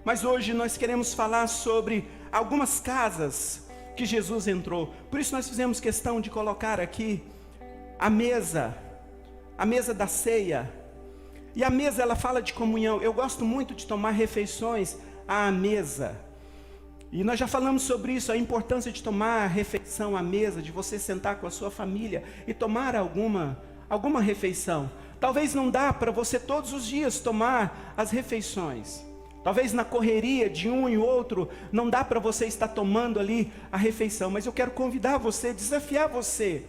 Mas hoje nós queremos falar sobre algumas casas que Jesus entrou. Por isso nós fizemos questão de colocar aqui a mesa da ceia. E a mesa, ela fala de comunhão. Eu gosto muito de tomar refeições à mesa. E nós já falamos sobre isso, a importância de tomar a refeição à mesa, de você sentar com a sua família e tomar alguma refeição. Talvez não dá para você todos os dias tomar as refeições. Talvez na correria de um e outro, não dá para você estar tomando ali a refeição. Mas eu quero convidar você, desafiar você.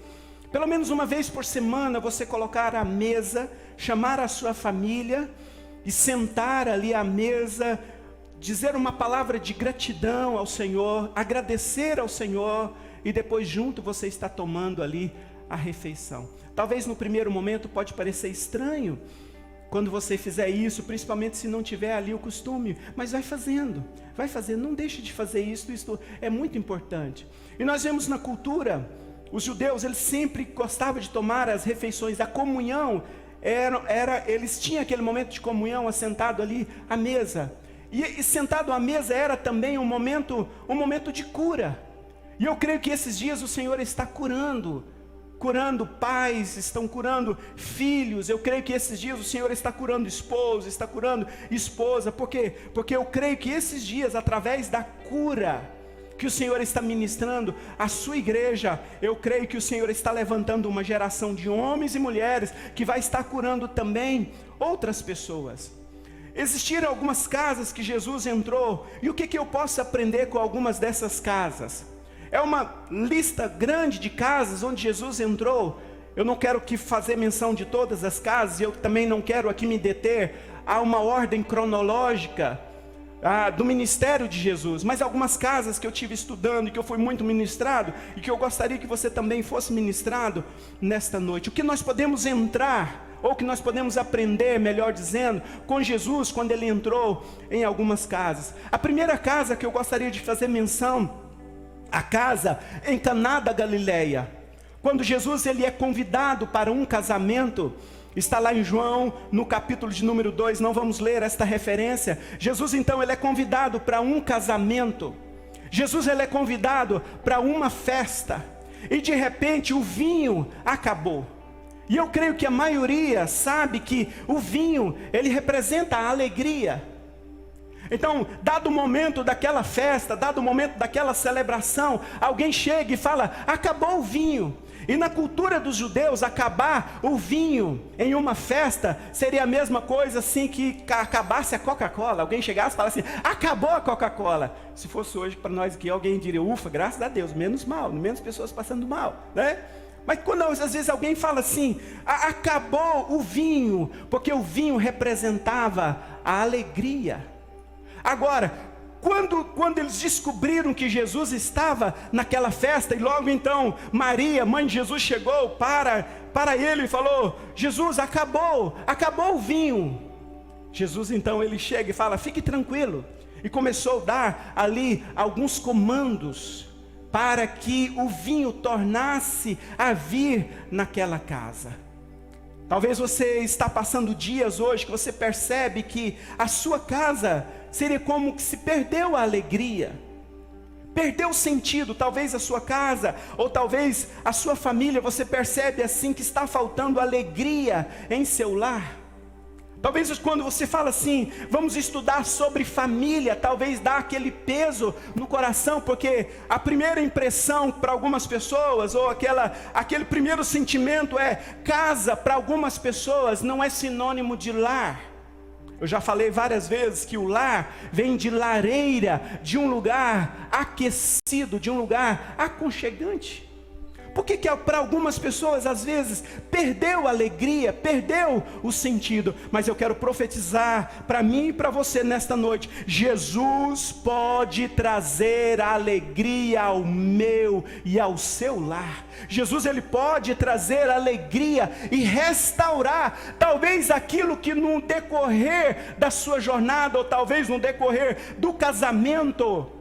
Pelo menos uma vez por semana você colocar à mesa, chamar a sua família e sentar ali à mesa, dizer uma palavra de gratidão ao Senhor, agradecer ao Senhor e depois junto você está tomando ali a refeição. Talvez no primeiro momento pode parecer estranho quando você fizer isso, principalmente se não tiver ali o costume, mas vai fazendo, não deixe de fazer isso é muito importante. E nós vemos na cultura, os judeus, eles sempre gostavam de tomar as refeições, a comunhão, eles tinham aquele momento de comunhão, assentado ali à mesa, e sentado à mesa era também um momento de cura, e eu creio que esses dias o Senhor está curando pais, estão curando filhos. Eu creio que esses dias o Senhor está curando esposo, está curando esposa. Por quê? Porque eu creio que esses dias, através da cura que o Senhor está ministrando à sua igreja, eu creio que o Senhor está levantando uma geração de homens e mulheres que vai estar curando também outras pessoas. Existiram algumas casas que Jesus entrou, e o que eu posso aprender com algumas dessas casas? É uma lista grande de casas onde Jesus entrou. Eu não quero fazer menção de todas as casas, eu também não quero aqui me deter a uma ordem cronológica do ministério de Jesus, mas algumas casas que eu tive estudando e que eu fui muito ministrado, e que eu gostaria que você também fosse ministrado nesta noite. O que nós podemos entrar, ou que nós podemos aprender, melhor dizendo, com Jesus quando ele entrou em algumas casas. A primeira casa que eu gostaria de fazer menção, a casa em Caná da Galileia, quando Jesus ele é convidado para um casamento, está lá em João, no capítulo de número 2, não vamos ler esta referência. Jesus então ele é convidado para um casamento, Jesus ele é convidado para uma festa, e de repente o vinho acabou. E eu creio que a maioria sabe que o vinho, ele representa a alegria. Então, dado o momento daquela festa, dado o momento daquela celebração, alguém chega e fala, acabou o vinho. E na cultura dos judeus, acabar o vinho em uma festa seria a mesma coisa assim que acabasse a Coca-Cola. Alguém chegasse e falasse assim, acabou a Coca-Cola. Se fosse hoje para nós aqui, alguém diria, ufa, graças a Deus, menos mal, menos pessoas passando mal, né? Mas quando às vezes alguém fala assim, acabou o vinho, porque o vinho representava a alegria. Agora, quando eles descobriram que Jesus estava naquela festa, e logo então Maria, mãe de Jesus, chegou para ele e falou, Jesus, acabou o vinho. Jesus então ele chega e fala, fique tranquilo, e começou a dar ali alguns comandos para que o vinho tornasse a vir naquela casa. Talvez você está passando dias hoje que você percebe que a sua casa seria como que se perdeu a alegria, perdeu o sentido. Talvez a sua casa, ou talvez a sua família, você percebe assim que está faltando alegria em seu lar. Talvez quando você fala assim, vamos estudar sobre família, talvez dá aquele peso no coração, porque a primeira impressão para algumas pessoas, ou aquele primeiro sentimento casa para algumas pessoas não é sinônimo de lar. Eu já falei várias vezes que o lar vem de lareira, de um lugar aquecido, de um lugar aconchegante. Por que para algumas pessoas às vezes perdeu a alegria, perdeu o sentido? Mas eu quero profetizar para mim e para você nesta noite, Jesus pode trazer a alegria ao meu e ao seu lar. Jesus ele pode trazer alegria e restaurar talvez aquilo que no decorrer da sua jornada, ou talvez no decorrer do casamento,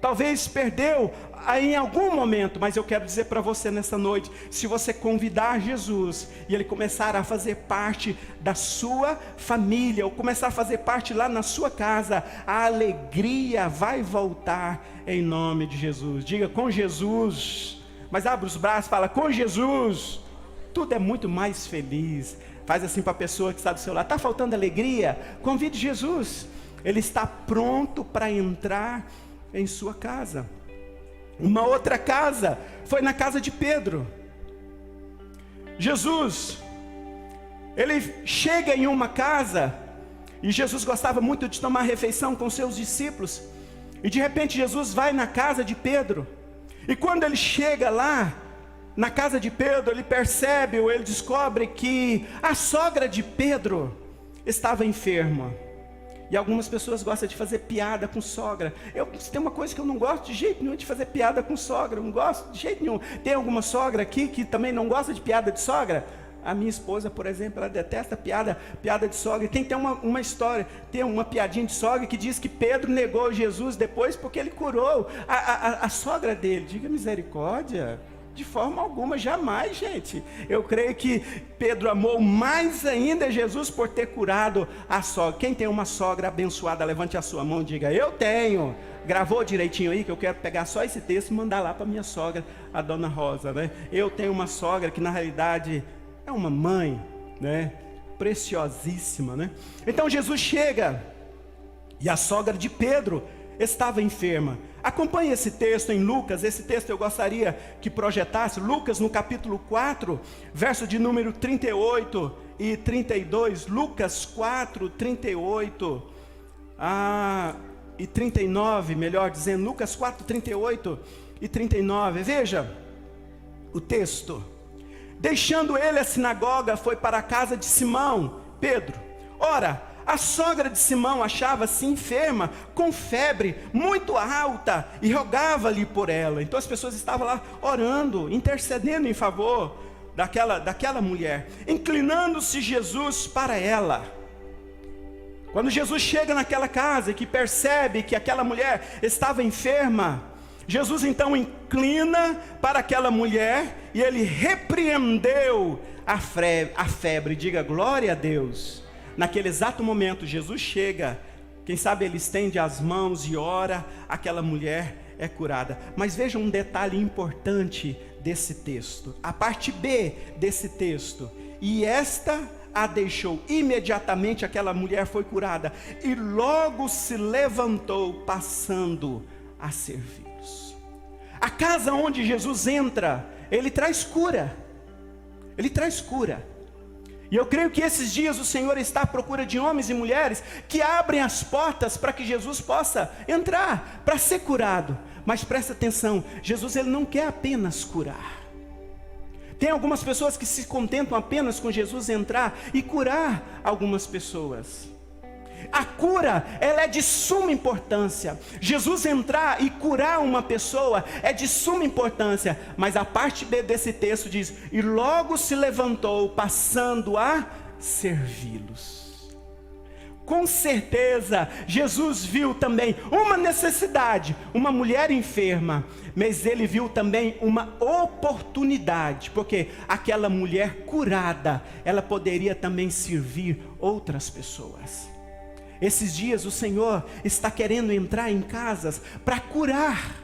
Talvez perdeu em algum momento, mas eu quero dizer para você nessa noite, se você convidar Jesus e Ele começar a fazer parte da sua família, ou começar a fazer parte lá na sua casa, a alegria vai voltar em nome de Jesus. Diga, com Jesus. Mas abre os braços e fala, com Jesus tudo é muito mais feliz. Faz assim para a pessoa que está do seu lado, está faltando alegria? Convide Jesus, Ele está pronto para entrar em sua casa. Uma outra casa foi na casa de Pedro. Jesus, Ele chega em uma casa, e Jesus gostava muito de tomar refeição com seus discípulos, e de repente Jesus vai na casa de Pedro, e quando ele chega lá, na casa de Pedro, ele percebe, ou ele descobre que a sogra de Pedro estava enferma. E algumas pessoas gostam de fazer piada com sogra. Tem uma coisa que eu não gosto de jeito nenhum, de fazer piada com sogra. Não gosto de jeito nenhum. Tem alguma sogra aqui que também não gosta de piada de sogra? A minha esposa, por exemplo, ela detesta piada de sogra. E tem uma história, tem uma piadinha de sogra que diz que Pedro negou Jesus depois porque ele curou a sogra dele. Diga misericórdia. De forma alguma, jamais, gente. Eu creio que Pedro amou mais ainda Jesus por ter curado a sogra. Quem tem uma sogra abençoada, levante a sua mão e diga, eu tenho. Gravou direitinho aí, que eu quero pegar só esse texto e mandar lá para minha sogra, a dona Rosa, né? Eu tenho uma sogra que na realidade é uma mãe, né? Preciosíssima, né? Então Jesus chega, e a sogra de Pedro estava enferma. Acompanhe esse texto em Lucas. Esse texto eu gostaria que projetasse. Lucas no capítulo 4, verso de número 38 e 32. Lucas 4, 38 e 39, melhor dizendo. Lucas 4, 38 e 39. Veja o texto. Deixando ele a sinagoga, foi para a casa de Simão, Pedro. Ora, a sogra de Simão achava-se enferma, com febre muito alta, e rogava-lhe por ela. Então as pessoas estavam lá orando, intercedendo em favor daquela mulher. Inclinando-se Jesus para ela. Quando Jesus chega naquela casa e que percebe que aquela mulher estava enferma, Jesus então inclina para aquela mulher e ele repreendeu a febre. Diga glória a Deus. Naquele exato momento, Jesus chega, quem sabe ele estende as mãos e ora, aquela mulher é curada. Mas veja um detalhe importante desse texto, a parte B desse texto. E esta a deixou, imediatamente aquela mulher foi curada, e logo se levantou, passando a servi-los. A casa onde Jesus entra, ele traz cura, ele traz cura. E eu creio que esses dias o Senhor está à procura de homens e mulheres que abrem as portas para que Jesus possa entrar, para ser curado. Mas presta atenção, Jesus ele não quer apenas curar. Tem algumas pessoas que se contentam apenas com Jesus entrar e curar algumas pessoas. A cura, ela é de suma importância. Jesus entrar e curar uma pessoa é de suma importância. Mas a parte B desse texto diz, e logo se levantou, passando a servi-los. Com certeza, Jesus viu também uma necessidade, uma mulher enferma, mas ele viu também uma oportunidade, porque aquela mulher curada, ela poderia também servir outras pessoas. Esses dias o Senhor está querendo entrar em casas para curar,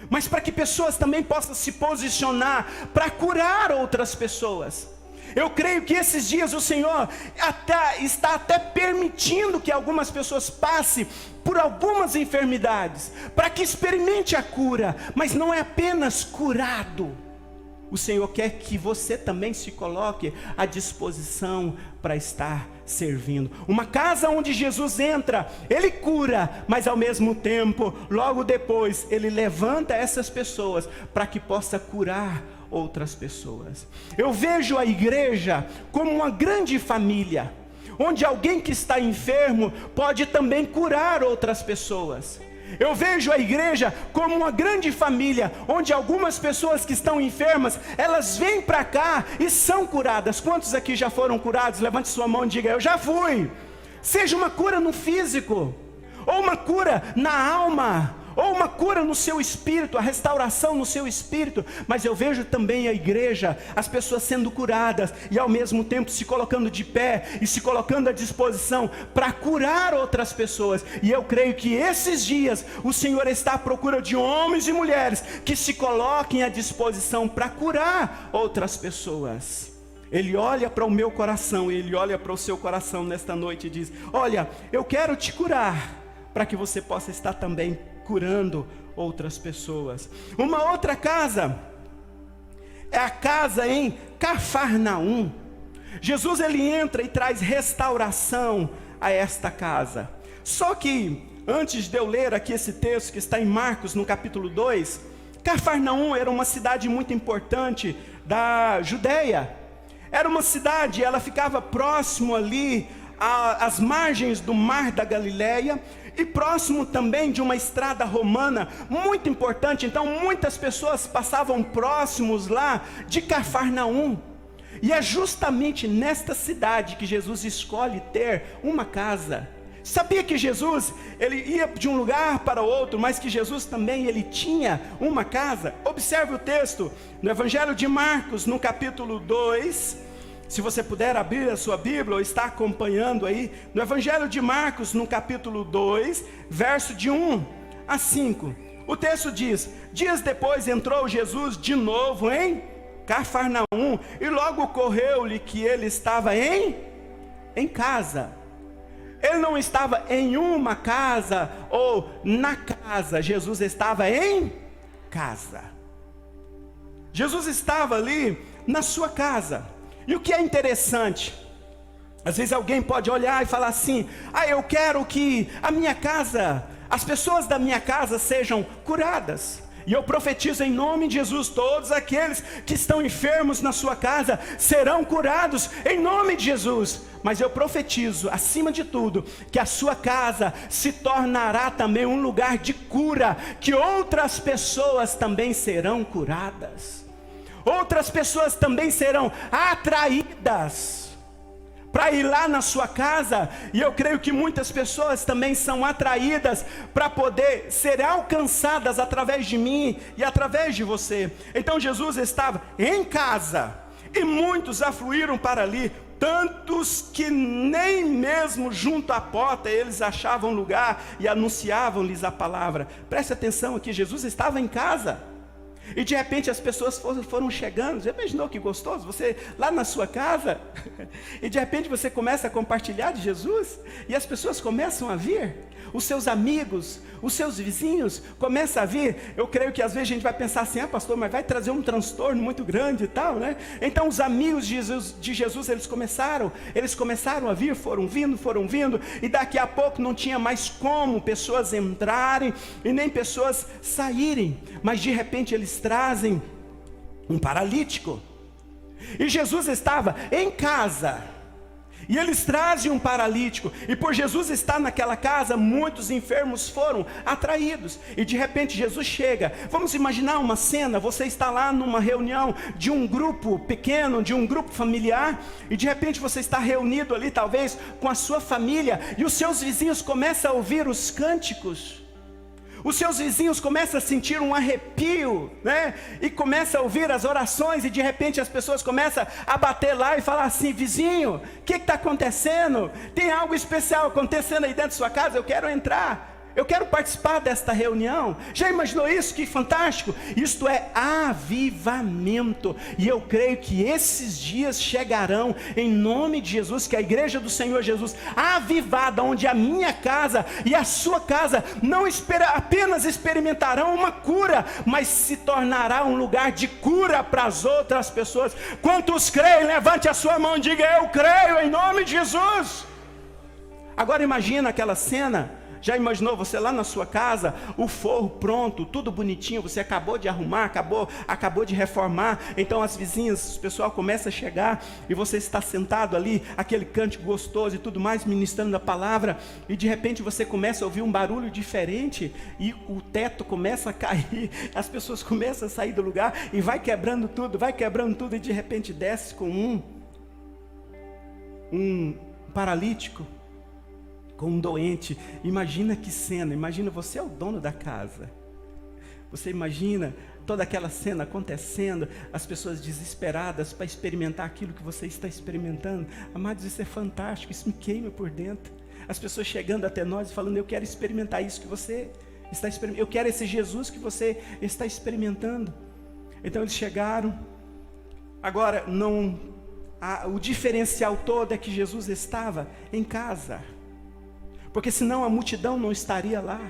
mas para que pessoas também possam se posicionar para curar outras pessoas. Eu creio que esses dias o Senhor está até permitindo que algumas pessoas passem por algumas enfermidades, para que experimente a cura, mas não é apenas curado. O Senhor quer que você também se coloque à disposição para estar servindo. Uma casa onde Jesus entra, Ele cura, mas ao mesmo tempo, logo depois, Ele levanta essas pessoas para que possa curar outras pessoas. Eu vejo a igreja como uma grande família, onde alguém que está enfermo pode também curar outras pessoas. Eu vejo a igreja como uma grande família, onde algumas pessoas que estão enfermas, elas vêm para cá e são curadas. Quantos aqui já foram curados? Levante sua mão e diga, eu já fui. Seja uma cura no físico, ou uma cura na alma, ou uma cura no seu espírito, a restauração no seu espírito, mas eu vejo também a igreja, as pessoas sendo curadas, e ao mesmo tempo se colocando de pé, e se colocando à disposição, para curar outras pessoas, e eu creio que esses dias, o Senhor está à procura de homens e mulheres, que se coloquem à disposição, para curar outras pessoas. Ele olha para o meu coração, Ele olha para o seu coração nesta noite e diz: olha, eu quero te curar, para que você possa estar também curando outras pessoas. Uma outra casa, é a casa em Cafarnaum. Jesus ele entra e traz restauração a esta casa. Só que, antes de eu ler aqui esse texto que está em Marcos, no capítulo 2, Cafarnaum era uma cidade muito importante da Judeia. Era uma cidade, ela ficava próximo ali às margens do mar da Galileia, e próximo também de uma estrada romana muito importante. Então muitas pessoas passavam próximos lá de Cafarnaum, e é justamente nesta cidade que Jesus escolhe ter uma casa. Sabia que Jesus, ele ia de um lugar para outro, mas que Jesus também, ele tinha uma casa? Observe o texto, no Evangelho de Marcos, no capítulo 2, se você puder abrir a sua Bíblia, ou está acompanhando aí, no Evangelho de Marcos, no capítulo 2, verso de 1 a 5, o texto diz: dias depois entrou Jesus de novo em Cafarnaum, e logo ocorreu-lhe que ele estava em casa. Ele não estava em uma casa ou na casa, Jesus estava em casa. Jesus estava ali na sua casa. E o que é interessante, às vezes alguém pode olhar e falar assim: eu quero que a minha casa, as pessoas da minha casa sejam curadas. E eu profetizo em nome de Jesus, todos aqueles que estão enfermos na sua casa serão curados em nome de Jesus. Mas eu profetizo, acima de tudo, que a sua casa se tornará também um lugar de cura, que outras pessoas também serão curadas. Outras pessoas também serão atraídas para ir lá na sua casa, e eu creio que muitas pessoas também são atraídas para poder ser alcançadas através de mim e através de você. Então Jesus estava em casa, e muitos afluíram para ali, tantos que nem mesmo junto à porta eles achavam lugar e anunciavam-lhes a palavra. Preste atenção aqui, Jesus estava em casa. E de repente as pessoas foram chegando. Já imaginou que gostoso? Você lá na sua casa, e de repente você começa a compartilhar de Jesus, e as pessoas começam a vir. Os seus amigos, os seus vizinhos começam a vir. Eu creio que às vezes a gente vai pensar assim: pastor, mas vai trazer um transtorno muito grande e tal, né? Então os amigos de Jesus, eles começaram a vir, foram vindo, e daqui a pouco não tinha mais como pessoas entrarem e nem pessoas saírem. Mas de repente eles trazem um paralítico, e Jesus estava em casa. E eles trazem um paralítico, e por Jesus estar naquela casa, muitos enfermos foram atraídos. E de repente Jesus chega. Vamos imaginar uma cena: você está lá numa reunião de um grupo pequeno, de um grupo familiar, e de repente você está reunido ali talvez com a sua família, e os seus vizinhos começam a ouvir os cânticos. Os seus vizinhos começam a sentir um arrepio, né? E começam a ouvir as orações, e de repente as pessoas começam a bater lá e falar assim: vizinho, o que está acontecendo? Tem algo especial acontecendo aí dentro da sua casa? Eu quero entrar. Eu quero participar desta reunião. Já imaginou isso? Que fantástico! Isto é avivamento. E eu creio que esses dias chegarão em nome de Jesus, que a igreja do Senhor Jesus, avivada, onde a minha casa e a sua casa não apenas experimentarão uma cura, mas se tornará um lugar de cura para as outras pessoas. Quantos creem? Levante a sua mão e diga: eu creio em nome de Jesus. Agora imagina aquela cena. Já imaginou você lá na sua casa, o forro pronto, tudo bonitinho, você acabou de arrumar, acabou de reformar, então as vizinhas, o pessoal começa a chegar, e você está sentado ali, aquele cântico gostoso e tudo mais, ministrando a palavra, e de repente você começa a ouvir um barulho diferente, e o teto começa a cair, as pessoas começam a sair do lugar, e vai quebrando tudo, e de repente desce com um paralítico. com um doente. Imagina que cena, imagina você é o dono da casa. Você imagina toda aquela cena acontecendo, as pessoas desesperadas para experimentar aquilo que você está experimentando. Amados, isso é fantástico, isso me queima por dentro. As pessoas chegando até nós e falando, eu quero experimentar isso que você está experimentando, eu quero esse Jesus que você está experimentando. Então eles chegaram. Agora, o diferencial todo é que Jesus estava em casa, porque senão a multidão não estaria lá.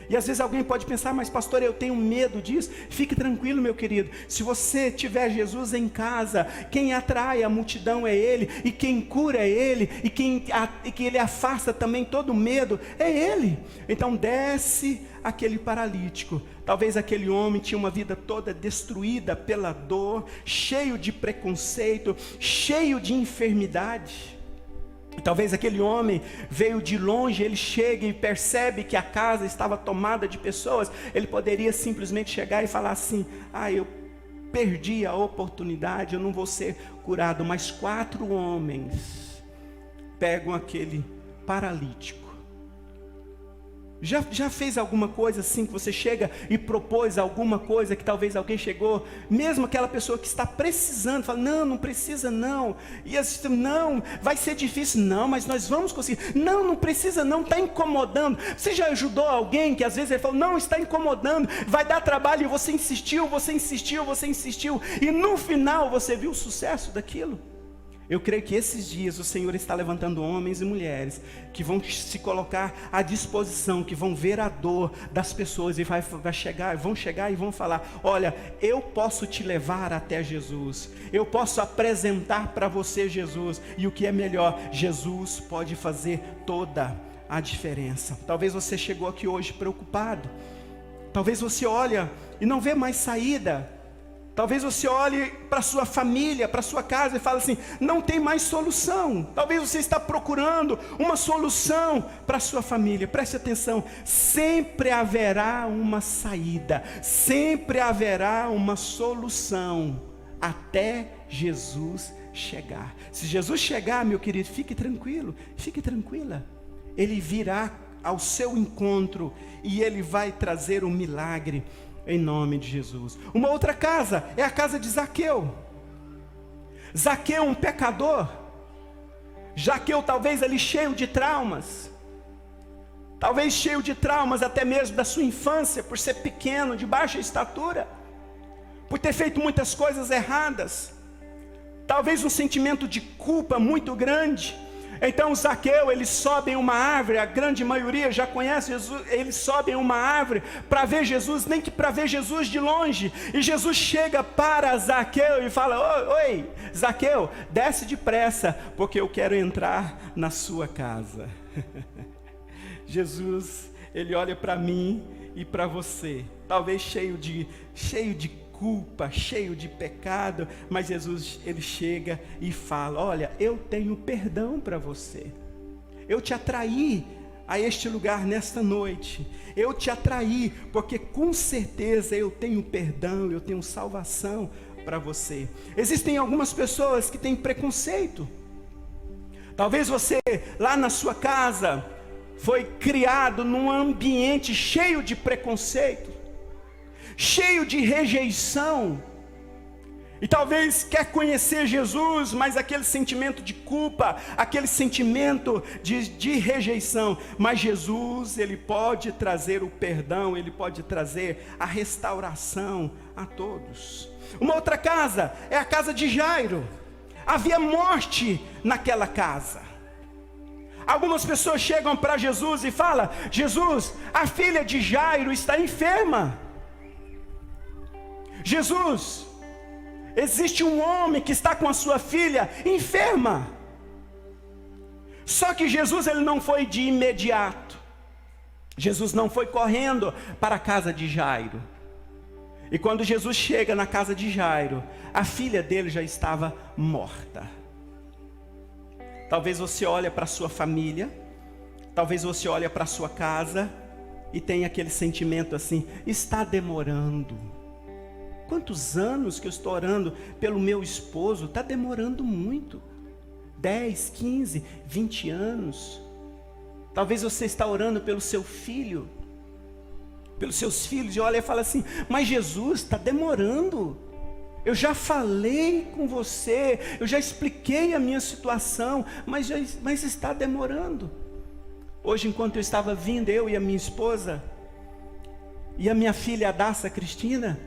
E às vezes alguém pode pensar, mas pastor, eu tenho medo disso. Fique tranquilo, meu querido, se você tiver Jesus em casa, quem atrai a multidão é Ele, e quem cura é Ele, e que Ele afasta também todo medo é Ele. Então desce aquele paralítico. Talvez aquele homem tinha uma vida toda destruída pela dor, cheio de preconceito, cheio de enfermidade. Talvez aquele homem veio de longe, ele chega e percebe que a casa estava tomada de pessoas. Ele poderia simplesmente chegar e falar assim, eu perdi a oportunidade, eu não vou ser curado. Mas 4 homens pegam aquele paralítico. Já fez alguma coisa assim, que você chega e propôs alguma coisa que talvez alguém chegou, mesmo aquela pessoa que está precisando, fala, não precisa não, e assim, não, vai ser difícil, não, mas nós vamos conseguir, não precisa não, está incomodando. Você já ajudou alguém que às vezes ele falou, não, está incomodando, vai dar trabalho, e você insistiu, e no final você viu o sucesso daquilo? Eu creio que esses dias o Senhor está levantando homens e mulheres que vão se colocar à disposição, que vão ver a dor das pessoas e vão chegar e vão falar, olha, eu posso te levar até Jesus, eu posso apresentar para você Jesus, e o que é melhor, Jesus pode fazer toda a diferença. Talvez você chegou aqui hoje preocupado, talvez você olha e não vê mais saída. Talvez você olhe para sua família, para sua casa e fale assim, não tem mais solução. Talvez você está procurando uma solução para sua família. Preste atenção, sempre haverá uma saída, sempre haverá uma solução, até Jesus chegar. Se Jesus chegar, meu querido, fique tranquilo, fique tranquila. Ele virá ao seu encontro e Ele vai trazer um milagre, em nome de Jesus. Uma outra casa é a casa de Zaqueu. Zaqueu, um pecador. Zaqueu talvez ali cheio de traumas. Talvez cheio de traumas até mesmo da sua infância, por ser pequeno, de baixa estatura, por ter feito muitas coisas erradas. Talvez um sentimento de culpa muito grande. Então Zaqueu, ele sobe em uma árvore, a grande maioria já conhece Jesus, ele sobe em uma árvore para ver Jesus, nem que para ver Jesus de longe, e Jesus chega para Zaqueu e fala, oi, Zaqueu, desce depressa, porque eu quero entrar na sua casa. Jesus, ele olha para mim e para você, talvez cheio de culpa, cheio de pecado, mas Jesus, ele chega e fala, olha, eu tenho perdão para você, eu te atraí a este lugar nesta noite, eu te atraí, porque com certeza eu tenho perdão, eu tenho salvação para você. Existem algumas pessoas que têm preconceito, talvez você lá na sua casa, foi criado num ambiente cheio de preconceito, cheio de rejeição, e talvez quer conhecer Jesus, mas aquele sentimento de culpa, aquele sentimento de rejeição, mas Jesus, ele pode trazer o perdão, ele pode trazer a restauração a todos. Uma outra casa é a casa de Jairo. Havia morte naquela casa. Algumas pessoas chegam para Jesus e falam, Jesus, a filha de Jairo está enferma. Jesus, existe um homem que está com a sua filha enferma. Só que Jesus, ele não foi de imediato. Jesus não foi correndo para a casa de Jairo. E quando Jesus chega na casa de Jairo, a filha dele já estava morta. Talvez você olhe para a sua família, talvez você olhe para a sua casa e tenha aquele sentimento assim, está demorando. Quantos anos que eu estou orando pelo meu esposo, está demorando muito. 10, 15, 20 anos. Talvez você está orando pelo seu filho, pelos seus filhos, e olha e fala assim: mas Jesus, está demorando. Eu já falei com você, eu já expliquei a minha situação, mas está demorando. Hoje, enquanto eu estava vindo, eu e a minha esposa, e a minha filha Adassa Cristina,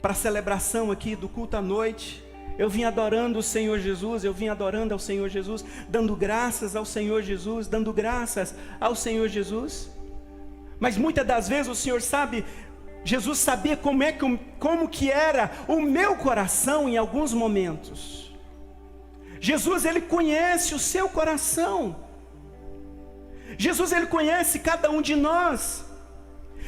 para a celebração aqui do culto à noite, eu vim adorando o Senhor Jesus, eu vim adorando ao Senhor Jesus, dando graças ao Senhor Jesus, dando graças ao Senhor Jesus. Mas muitas das vezes o Senhor sabe, Jesus sabia como que era o meu coração em alguns momentos. Jesus, Ele conhece o seu coração. Jesus, Ele conhece cada um de nós.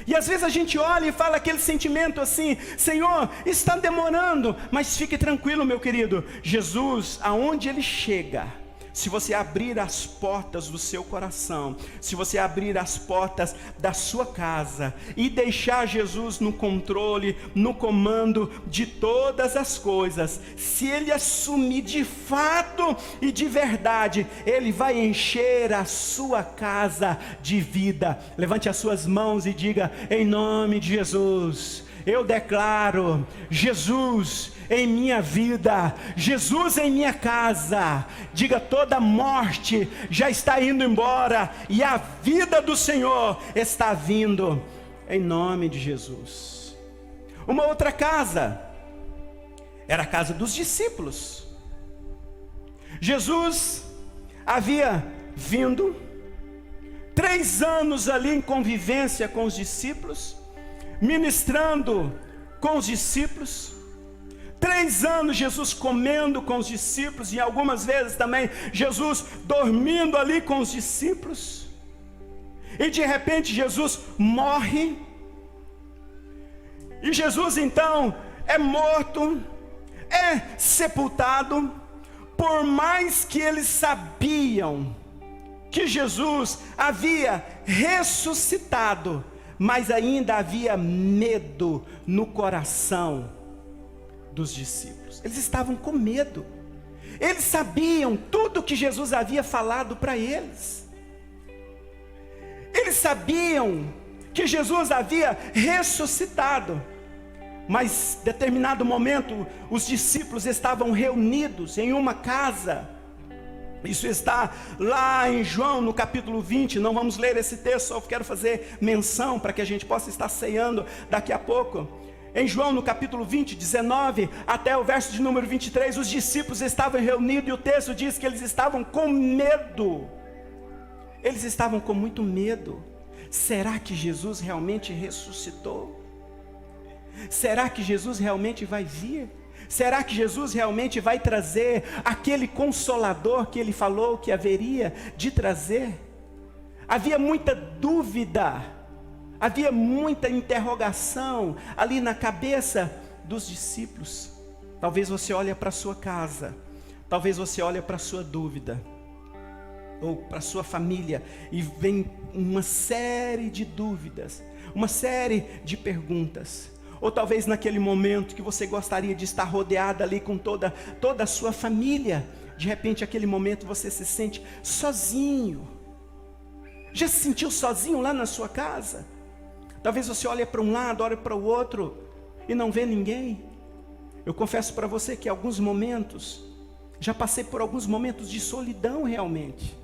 E às vezes a gente olha e fala aquele sentimento assim: Senhor, está demorando, mas fique tranquilo, meu querido. Jesus, aonde Ele chega, se você abrir as portas do seu coração, se você abrir as portas da sua casa e deixar Jesus no controle, no comando de todas as coisas, se Ele assumir de fato e de verdade, Ele vai encher a sua casa de vida. Levante as suas mãos e diga: em nome de Jesus, eu declaro Jesus em minha vida, Jesus em minha casa. Diga: toda morte já está indo embora e a vida do Senhor está vindo, em nome de Jesus. Uma outra casa era a casa dos discípulos. Jesus havia vindo 3 anos ali em convivência com os discípulos, ministrando com os discípulos. 3 anos Jesus comendo com os discípulos, e algumas vezes também Jesus dormindo ali com os discípulos. E de repente Jesus morre. E Jesus então é morto, é sepultado. Por mais que eles sabiam que Jesus havia ressuscitado, mas ainda havia medo no coração dos discípulos. Eles estavam com medo. Eles sabiam tudo que Jesus havia falado para eles. Eles sabiam que Jesus havia ressuscitado. Mas, em determinado momento, os discípulos estavam reunidos em uma casa. Isso está lá em João, no capítulo 20. Não vamos ler esse texto, só quero fazer menção para que a gente possa estar ceando daqui a pouco. Em João, no capítulo 20, 19, até o verso de número 23, os discípulos estavam reunidos e o texto diz que eles estavam com medo. Eles estavam com muito medo. Será que Jesus realmente ressuscitou? Será que Jesus realmente vai vir? Será que Jesus realmente vai trazer aquele consolador que Ele falou que haveria de trazer? Havia muita dúvida. Havia muita interrogação ali na cabeça dos discípulos. Talvez você olhe para a sua casa, talvez você olhe para a sua dúvida, ou para a sua família, e vem uma série de dúvidas, uma série de perguntas. Ou talvez naquele momento que você gostaria de estar rodeada ali com toda a sua família, de repente aquele momento você se sente sozinho. Já se sentiu sozinho lá na sua casa? Talvez você olhe para um lado, olhe para o outro e não vê ninguém. Eu confesso para você que alguns momentos, já passei por alguns momentos de solidão realmente.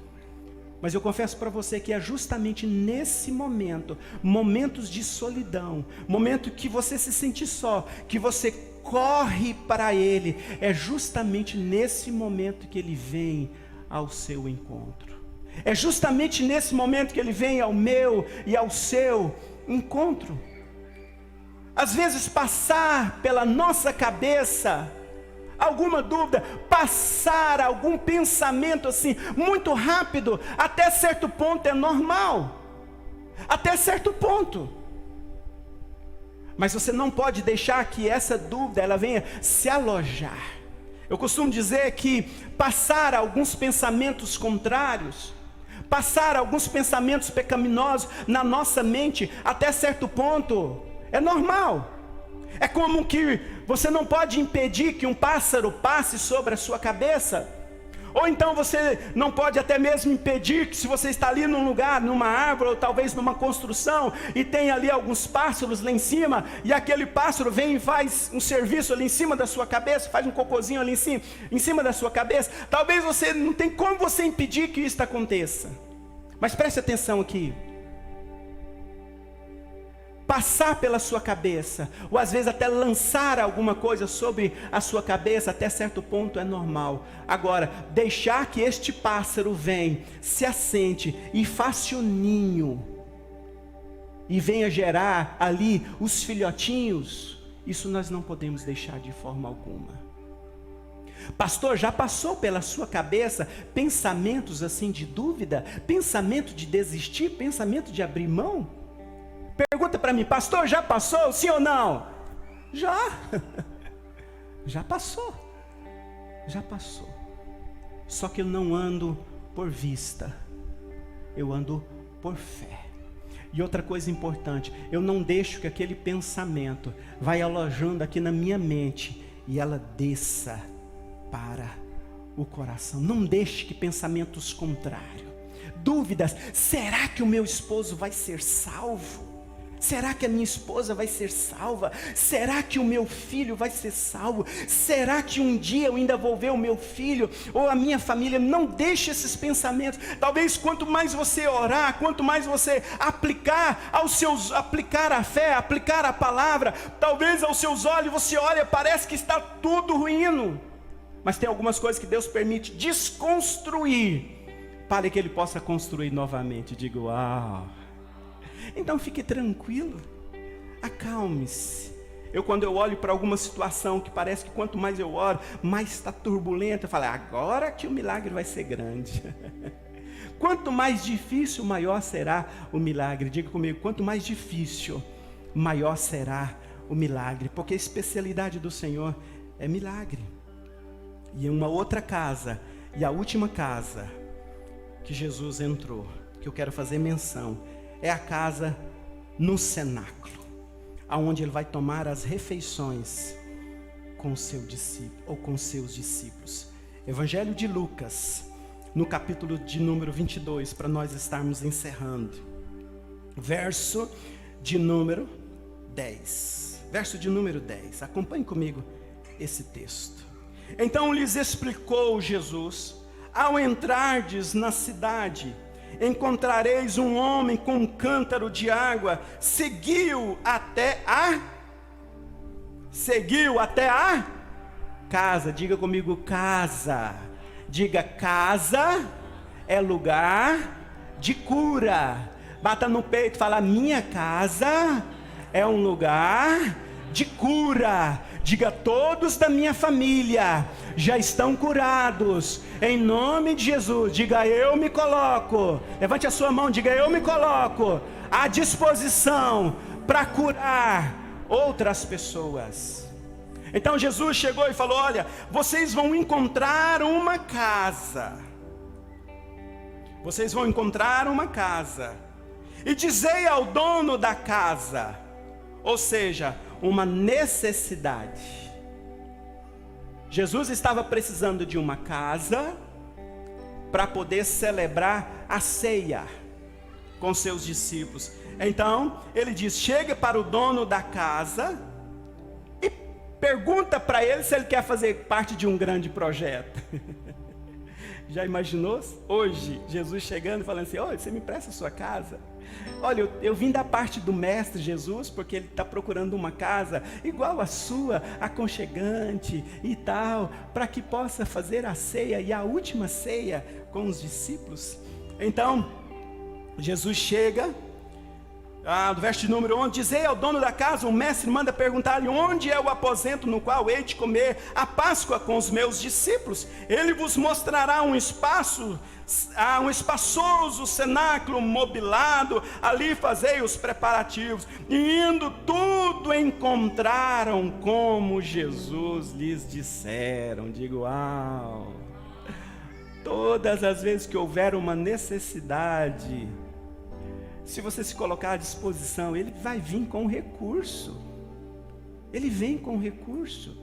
Mas eu confesso para você que é justamente nesse momento, momentos de solidão, momento que você se sente só, que você corre para Ele, é justamente nesse momento que Ele vem ao seu encontro. É justamente nesse momento que Ele vem ao meu e ao seu encontro. Às vezes passar pela nossa cabeça alguma dúvida, passar algum pensamento assim, muito rápido, até certo ponto é normal, até certo ponto. Mas você não pode deixar que essa dúvida, ela venha se alojar. Eu costumo dizer que passar alguns pensamentos contrários, passar alguns pensamentos pecaminosos na nossa mente, até certo ponto, é normal. É como que você não pode impedir que um pássaro passe sobre a sua cabeça, Ou então você não pode até mesmo impedir que, se você está ali num lugar, numa árvore, ou talvez numa construção, e tem ali alguns pássaros lá em cima, e aquele pássaro vem e faz um serviço ali em cima da sua cabeça, faz um cocôzinho ali em cima da sua cabeça, talvez você não tem como você impedir que isso aconteça. Mas preste atenção aqui. Passar pela sua cabeça, ou às vezes até lançar alguma coisa sobre a sua cabeça, até certo ponto é normal. Agora, deixar que este pássaro venha, se assente e faça o ninho, e venha gerar ali os filhotinhos, isso nós não podemos deixar de forma alguma. Pastor, já passou pela sua cabeça pensamentos assim de dúvida, pensamento de desistir, pensamento de abrir mão? Pergunta para mim, pastor, já passou? Sim ou não? Já. Já passou. Já passou. Só que eu não ando por vista. Eu ando por fé. E outra coisa importante, eu não deixo que aquele pensamento vai alojando aqui na minha mente e ela desça para o coração. Não deixe que pensamentos contrários, dúvidas, será que o meu esposo vai ser salvo? Será que a minha esposa vai ser salva? Será que o meu filho vai ser salvo? Será que um dia eu ainda vou ver o meu filho ou a minha família? Não deixe esses pensamentos. Talvez quanto mais você orar, quanto mais você aplicar a fé, aplicar a palavra, talvez aos seus olhos você olha, parece que está tudo ruindo. Mas tem algumas coisas que Deus permite desconstruir para que Ele possa construir novamente. Digo, uau! Então fique tranquilo, acalme-se. Quando eu olho para alguma situação que parece que quanto mais eu oro, mais está turbulenta, eu falo, agora que o milagre vai ser grande. Quanto mais difícil, maior será o milagre. Diga comigo, quanto mais difícil, maior será o milagre. Porque a especialidade do Senhor é milagre. E uma outra casa, e a última casa que Jesus entrou, que eu quero fazer menção, é a casa no cenáculo, aonde Ele vai tomar as refeições com seu discípulo, ou com seus discípulos. Evangelho de Lucas, no capítulo de número 22, para nós estarmos encerrando. Verso de número 10. Verso de número 10. Acompanhe comigo esse texto. Então lhes explicou Jesus: ao entrardes na cidade, encontrareis um homem com um cântaro de água, seguiu até a casa. Diga comigo, casa. Diga, casa é lugar de cura. Bata no peito e fala, minha casa é um lugar de cura. Diga, todos da minha família já estão curados, em nome de Jesus. Diga, eu me coloco, levante a sua mão, diga, eu me coloco à disposição para curar outras pessoas. Então Jesus chegou e falou, olha, vocês vão encontrar uma casa, e dizei ao dono da casa, ou seja, uma necessidade. Jesus estava precisando de uma casa para poder celebrar a ceia com seus discípulos. Então ele diz, chega para o dono da casa e pergunta para ele se ele quer fazer parte de um grande projeto. Já imaginou? Hoje Jesus chegando e falando assim, olha, você me empresta a sua casa? Olha, eu vim da parte do mestre Jesus, porque ele está procurando uma casa igual a sua, aconchegante e tal, para que possa fazer a ceia, e a última ceia com os discípulos. Então Jesus chega, do verso de número 11, dizei ao dono da casa, o mestre manda perguntar-lhe, onde é o aposento no qual hei de comer a Páscoa com os meus discípulos? Ele vos mostrará um espaçoso cenáculo mobilado, ali fazei os preparativos. E indo tudo encontraram como Jesus lhes disseram. Digo, uau! Todas as vezes que houver uma necessidade, se você se colocar à disposição, Ele vai vir com recurso. Ele vem com recurso.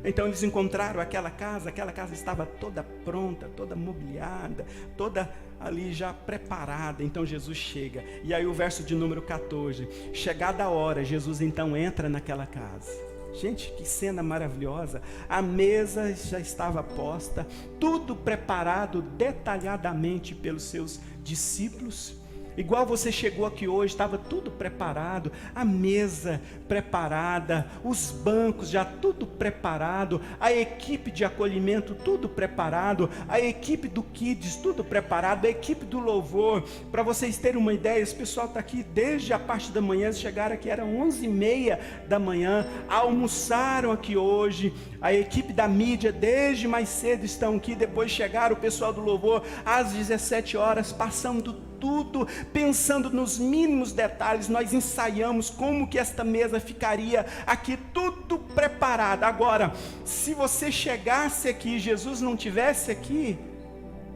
Então eles encontraram aquela casa estava toda pronta, toda mobiliada, toda ali já preparada. Então Jesus chega, e aí o verso de número 14, chegada a hora, Jesus então entra naquela casa. Gente, que cena maravilhosa, a mesa já estava posta, tudo preparado detalhadamente pelos seus discípulos. Igual você chegou aqui hoje, estava tudo preparado, a mesa preparada, os bancos já tudo preparado, a equipe de acolhimento tudo preparado, a equipe do Kids tudo preparado, a equipe do louvor. Para vocês terem uma ideia, esse pessoal está aqui desde a parte da manhã, eles chegaram aqui, eram 11h30 da manhã, almoçaram aqui hoje, a equipe da mídia desde mais cedo estão aqui, depois chegaram o pessoal do louvor às 17 horas, passando tudo, pensando nos mínimos detalhes. Nós ensaiamos como que esta mesa ficaria aqui, tudo preparado. Agora, se você chegasse aqui e Jesus não tivesse aqui,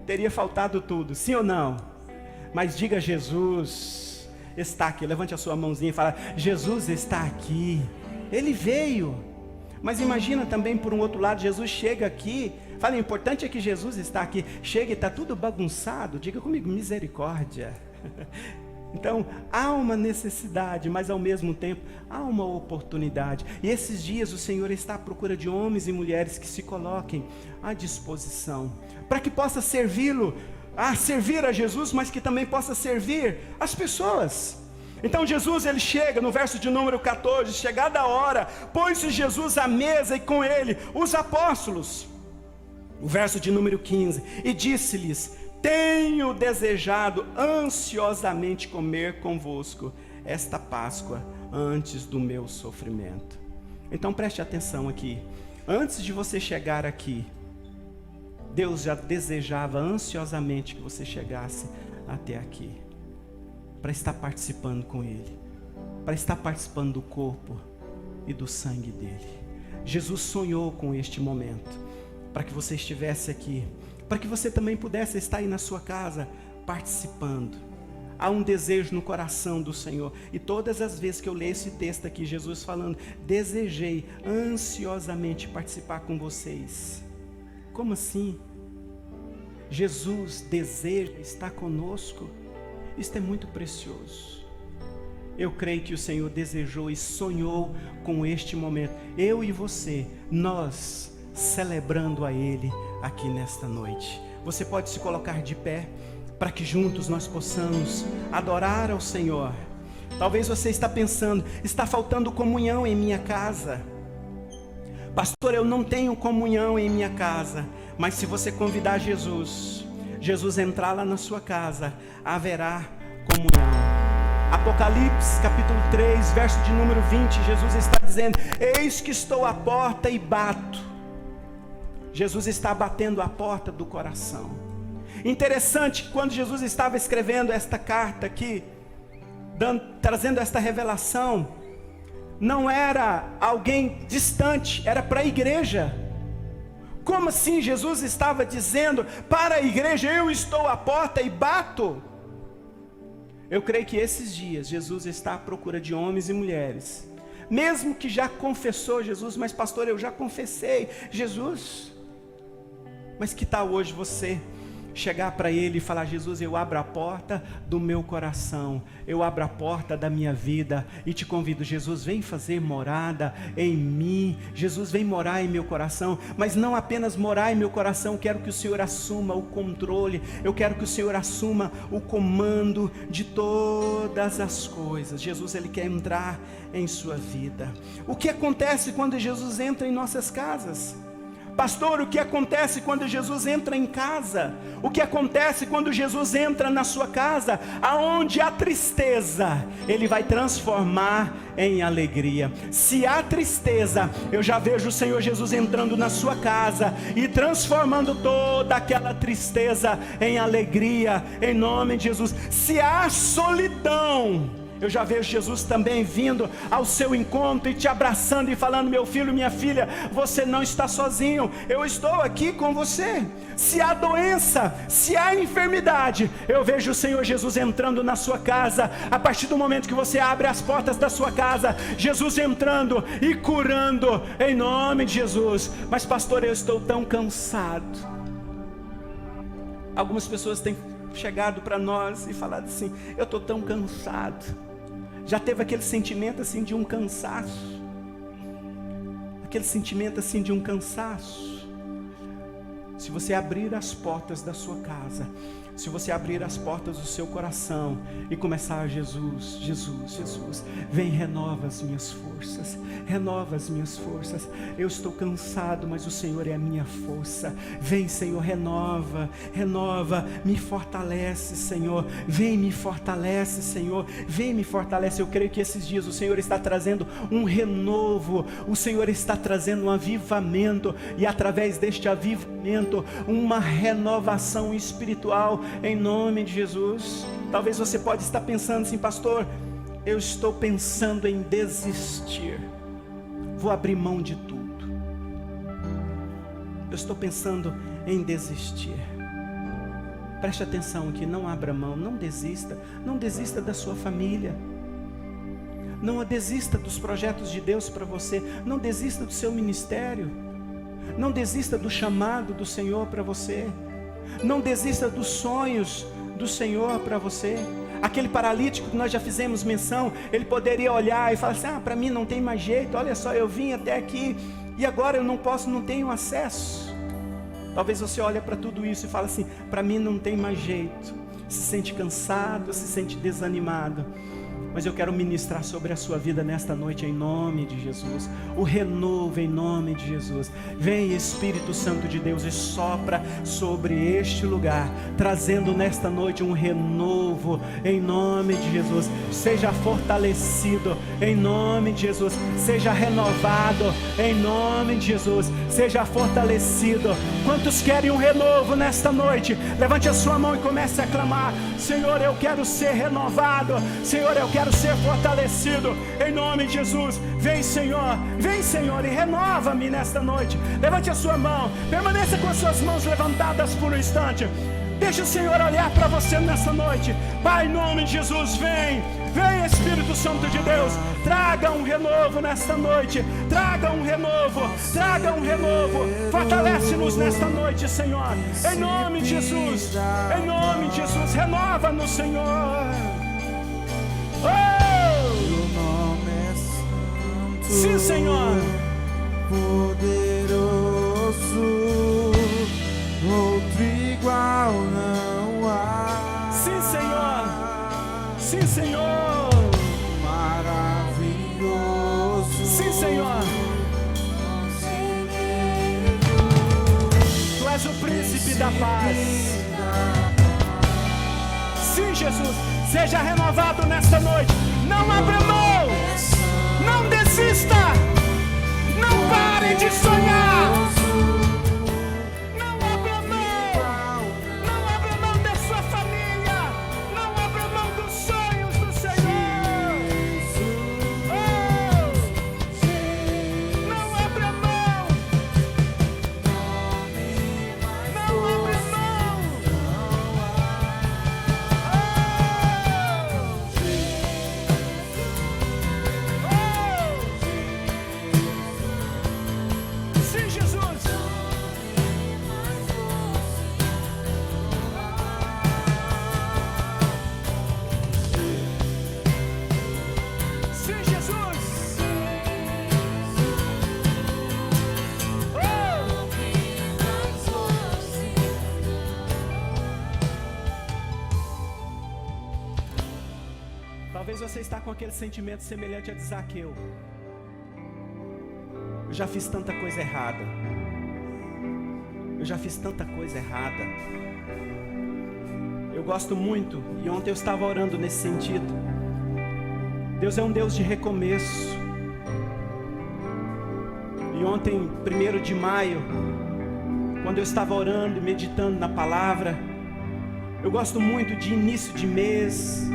teria faltado tudo, sim ou não? Mas diga: Jesus está aqui. Levante a sua mãozinha e fala: Jesus está aqui, Ele veio. Mas imagina também por um outro lado, Jesus chega aqui, fala, o importante é que Jesus está aqui, chega e está tudo bagunçado. Diga comigo: misericórdia. Então, há uma necessidade, mas ao mesmo tempo, há uma oportunidade. E esses dias o Senhor está à procura de homens e mulheres que se coloquem à disposição, para que possa servi-lo, servir a Jesus, mas que também possa servir as pessoas. Então Jesus, ele chega no verso de número 14, chegada a hora, pôs-se Jesus à mesa e com ele os apóstolos. O verso de número 15, e disse-lhes: tenho desejado ansiosamente comer convosco esta Páscoa antes do meu sofrimento. Então preste atenção aqui, antes de você chegar aqui, Deus já desejava ansiosamente que você chegasse até aqui, para estar participando com Ele, para estar participando do corpo e do sangue dEle. Jesus sonhou com este momento, para que você estivesse aqui, para que você também pudesse estar aí na sua casa, participando. Há um desejo no coração do Senhor, e todas as vezes que eu leio esse texto aqui, Jesus falando, desejei ansiosamente participar com vocês. Como assim? Jesus deseja estar conosco? Isto é muito precioso. Eu creio que o Senhor desejou e sonhou com este momento. Eu e você, nós celebrando a Ele aqui nesta noite. Você pode se colocar de pé, para que juntos nós possamos adorar ao Senhor. Talvez você está pensando, está faltando comunhão em minha casa. Pastor, eu não tenho comunhão em minha casa. Mas se você convidar Jesus entrar lá na sua casa, haverá comunhão. Apocalipse capítulo 3, verso de número 20, Jesus está dizendo: eis que estou à porta e bato. Jesus está batendo a porta do coração. Interessante que quando Jesus estava escrevendo esta carta aqui, trazendo esta revelação, não era alguém distante, era para a igreja. Como assim? Jesus estava dizendo para a igreja: eu estou à porta e bato. Eu creio que esses dias Jesus está à procura de homens e mulheres, mesmo que já confessou Jesus, mas pastor, eu já confessei Jesus. Mas que tal hoje você chegar para Ele e falar: Jesus, eu abro a porta do meu coração, eu abro a porta da minha vida e te convido, Jesus, vem fazer morada em mim. Jesus, vem morar em meu coração, mas não apenas morar em meu coração. Eu quero que o Senhor assuma o controle, eu quero que o Senhor assuma o comando de todas as coisas. Jesus, Ele quer entrar em sua vida. O que acontece quando Jesus entra em nossas casas? Pastor, o que acontece quando Jesus entra em casa? O que acontece quando Jesus entra na sua casa? Aonde há tristeza, Ele vai transformar em alegria. Se há tristeza, eu já vejo o Senhor Jesus entrando na sua casa e transformando toda aquela tristeza em alegria, em nome de Jesus. Se há solidão, Eu já vejo Jesus também vindo ao seu encontro e te abraçando e falando: meu filho, minha filha, você não está sozinho, eu estou aqui com você. Se há doença, se há enfermidade, eu vejo o Senhor Jesus entrando na sua casa. A partir do momento que você abre as portas da sua casa, Jesus entrando e curando, em nome de Jesus. Mas pastor, eu estou tão cansado. Algumas pessoas têm chegado para nós e falado assim: eu estou tão cansado. Já teve aquele sentimento assim de um cansaço? Aquele sentimento assim de um cansaço? Se você abrir as portas da sua casa, se você abrir as portas do seu coração e começar: Jesus, Jesus, Jesus, vem, renova as minhas forças, renova as minhas forças. Eu estou cansado, mas o Senhor é a minha força. Vem, Senhor, renova, renova, me fortalece, Senhor. Vem, me fortalece, Senhor. Vem, me fortalece. Eu creio que esses dias o Senhor está trazendo um renovo, o Senhor está trazendo um avivamento, e através deste avivamento, uma renovação espiritual, em nome de Jesus. Talvez você pode estar pensando assim: pastor, eu estou pensando em desistir, vou abrir mão de tudo. Eu estou pensando em desistir. Preste atenção aqui, não abra mão, não desista. Não desista da sua família, não desista dos projetos de Deus para você, não desista do seu ministério, não desista do chamado do Senhor para você, não desista dos sonhos do Senhor para você. Aquele paralítico que nós já fizemos menção, ele poderia olhar e falar assim: para mim não tem mais jeito, olha só, eu vim até aqui e agora eu não posso, não tenho acesso. Talvez você olhe para tudo isso e fale assim: para mim não tem mais jeito. Se sente cansado, se sente desanimado. Mas eu quero ministrar sobre a sua vida nesta noite, em nome de Jesus. O renovo em nome de Jesus. Vem, Espírito Santo de Deus, e sopra sobre este lugar, trazendo nesta noite um renovo em nome de Jesus. Seja fortalecido em nome de Jesus. Seja renovado em nome de Jesus. Seja fortalecido. Quantos querem um renovo nesta noite? Levante a sua mão e comece a clamar: Senhor, eu quero ser renovado. Senhor, eu quero ser fortalecido em nome de Jesus. Vem, Senhor, e renova-me nesta noite. Levante a sua mão, permaneça com as suas mãos levantadas por um instante. Deixa o Senhor olhar para você nessa noite. Pai, em nome de Jesus, vem, Espírito Santo de Deus, traga um renovo nesta noite, traga um renovo, fortalece-nos nesta noite, Senhor, em nome de Jesus, renova-nos, Senhor. Oh! Sim, Senhor, poderoso, outro igual não há. Sim, Senhor, sim, Senhor, maravilhoso. Sim, Senhor, Tu és o príncipe da paz. Sim, Jesus, seja renovado nesta noite. Não abra mão, não desista, não pare de sonhar. Não abra mão da sua família, não abra mão dos sonhos do Senhor. Oh, não abra mão, não abra mão. Sim, Jesus. Sim, Jesus. Oh! Talvez você está com aquele sentimento semelhante a de Zaqueu. Eu já fiz tanta coisa errada. Eu gosto muito, e ontem eu estava orando nesse sentido. Deus é um Deus de recomeço. E ontem, 1º de maio, quando eu estava orando e meditando na palavra, eu gosto muito de início de mês,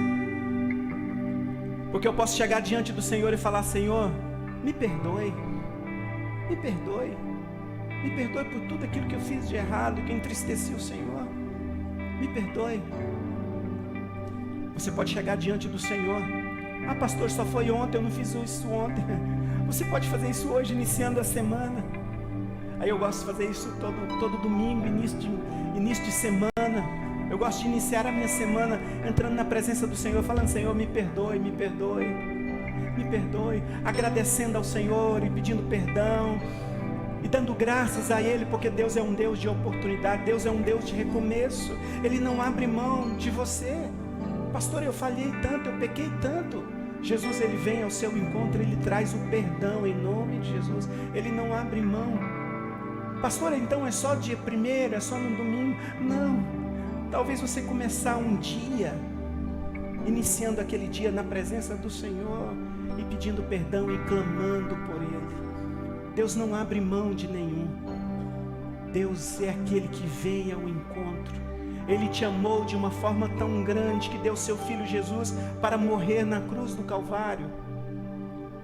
Porque eu posso chegar diante do Senhor e falar: Senhor, me perdoe, me perdoe, me perdoe por tudo aquilo que eu fiz de errado, que entristeci o Senhor, me perdoe. Você pode chegar diante do Senhor: ah, pastor, só foi ontem, eu não fiz isso ontem. Você pode fazer isso hoje, iniciando a semana. Aí eu gosto de fazer isso todo domingo, início de semana. Eu gosto de iniciar a minha semana entrando na presença do Senhor, falando: Senhor, me perdoe, me perdoe, me perdoe, agradecendo ao Senhor e pedindo perdão e dando graças a Ele, porque Deus é um Deus de oportunidade, Deus é um Deus de recomeço. Ele não abre mão de você. Pastor, eu falhei tanto, eu pequei tanto. Jesus, Ele vem ao seu encontro, Ele traz o perdão em nome de Jesus. Ele não abre mão. Pastor, então é só dia 1º, é só no domingo? Não. Talvez você começar um dia, iniciando aquele dia na presença do Senhor e pedindo perdão e clamando por Ele. Deus não abre mão de nenhum. Deus é aquele que vem ao encontro. Ele te amou de uma forma tão grande que deu seu Filho Jesus para morrer na cruz do Calvário.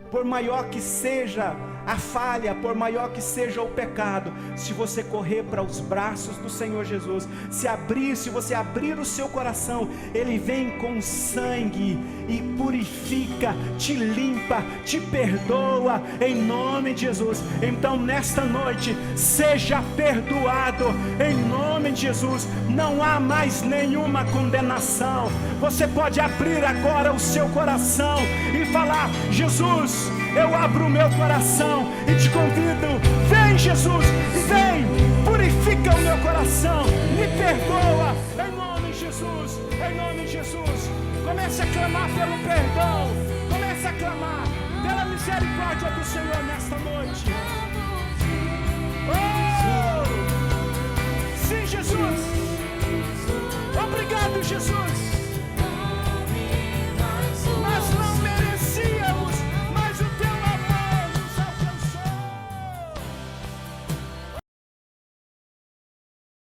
Por maior que seja a falha, por maior que seja o pecado, se você correr para os braços do Senhor Jesus, se você abrir o seu coração, Ele vem com sangue e purifica, te limpa, te perdoa, em nome de Jesus. Então nesta noite, seja perdoado, em nome de Jesus. Não há mais nenhuma condenação. Você pode abrir agora o seu coração e falar: Jesus, eu abro o meu coração e te convido, vem Jesus, vem, purifica o meu coração, me perdoa, em nome de Jesus, em nome de Jesus. Comece a clamar pelo perdão, comece a clamar pela misericórdia do Senhor nesta noite. Oh, sim, Jesus, obrigado, Jesus.